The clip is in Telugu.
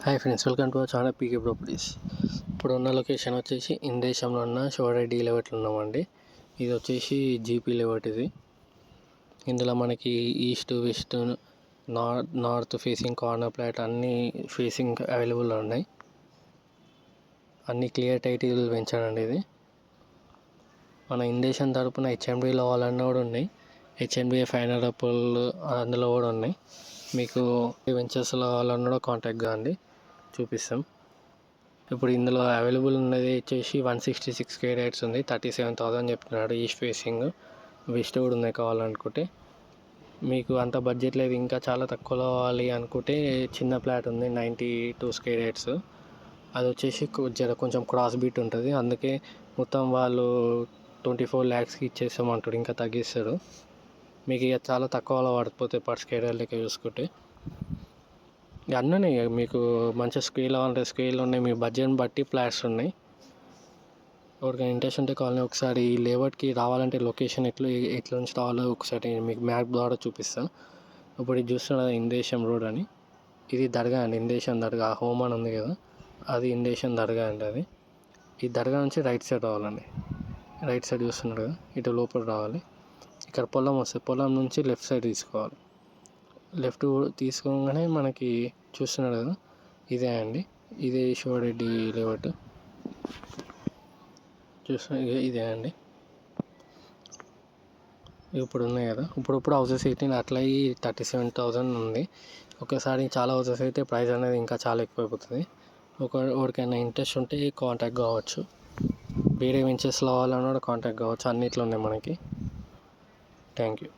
Hi friends, welcome to our channel PK properties. ఇప్పుడు ఉన్న లొకేషన్ వచ్చేసి ఇందేశంలో ఉన్న శివారెడ్డి లేఅవుట్లో ఉన్నామండి. ఇది వచ్చేసి జీపీ లేఅవుట్. ఇది ఇందులో మనకి east west north facing corner plot అన్నీ ఫేసింగ్ అవైలబుల్లో ఉన్నాయి. అన్ని క్లియర్ టైటిల్ పెంచాడండి. ఇది మన ఇందేశం తరపున హెచ్ఎండిలో వాళ్ళన్నీ కూడా ఉన్నాయి. హెచ్ఎండిఏ ఫైనల్ అప్రూవల్ అందులో కూడా ఉన్నాయి. మీకు వెంచర్స్లో వాళ్ళని కూడా కాంటాక్ట్ కాండి, చూపిస్తాం. ఇప్పుడు ఇందులో అవైలబుల్ ఉన్నది వచ్చేసి 166 కేరేట్స్ ఉంది. 37,000 చెప్తున్నాడు. ఈస్ట్ ఫేసింగ్, వెస్ట్ కూడా ఉన్నాయి. కావాలనుకుంటే మీకు అంత బడ్జెట్ లేదు, ఇంకా చాలా తక్కువలో కావాలి అనుకుంటే చిన్న ప్లాట్ ఉంది 92 కేరేట్స్. అది వచ్చేసి కొంచెం క్రాస్ బీట్ ఉంటుంది. అందుకే మొత్తం వాళ్ళు 24 lakhsకి ఇచ్చేస్తామంటాడు. ఇంకా తగ్గిస్తాడు మీకు. ఇక చాలా తక్కువలో పడిపోతాయి పర్ స్క్వేర్ లెక్క చూసుకుంటే. అన్నీ మీకు మంచి స్కేల్ కావాలంటే స్కేల్ ఉన్నాయి. మీ బడ్జెట్ని బట్టి ప్లాట్స్ ఉన్నాయి. ఎవరికైనా ఇంట్రెస్ట్ ఉంటే కాలనీ ఒకసారి ఈ లేఅవుట్కి రావాలంటే లొకేషన్ ఎట్లా నుంచి రావాలో ఒకసారి మీకు మ్యాప్ ద్వారా చూపిస్తాను. ఇప్పుడు ఇది చూస్తున్నది ఇందేశం రోడ్ అని. ఇది దర్గా అండి, ఇందేశం దర్గా. హోమ్ అని ఉంది కదా, అది ఇందేశం దర్గా అండి. అది ఈ దర్గా నుంచి రైట్ సైడ్ రావాలండి. రైట్ సైడ్ చూస్తున్నారు కదా, ఇటు లోపల రావాలి. ఇక్కడ పొలం వస్తుంది. పొలం నుంచి లెఫ్ట్ సైడ్ తీసుకోవాలి. లెఫ్ట్ తీసుకోగానే మనకి చూస్తున్నారు కదా, ఇదే అండి. ఇదే శివారెడ్డి లేఅవుట్ చూస్తున్నారు. ఇదే అండి. ఇప్పుడు ఉన్నాయి కదా, ఇప్పుడు హౌసెస్ అయితే అట్లా 37,000 ఉంది. ఒకసారి చాలా హౌసెస్ అయితే ప్రైస్ అనేది ఇంకా చాలా ఎక్కువైపోతుంది. ఎవరికైనా ఇంట్రెస్ట్ ఉంటే కాంటాక్ట్ కావచ్చు. వేరే వెంచర్స్లో వాళ్ళని కూడా కాంటాక్ట్ కావచ్చు. అన్నిట్లో ఉన్నాయి మనకి. Thank you.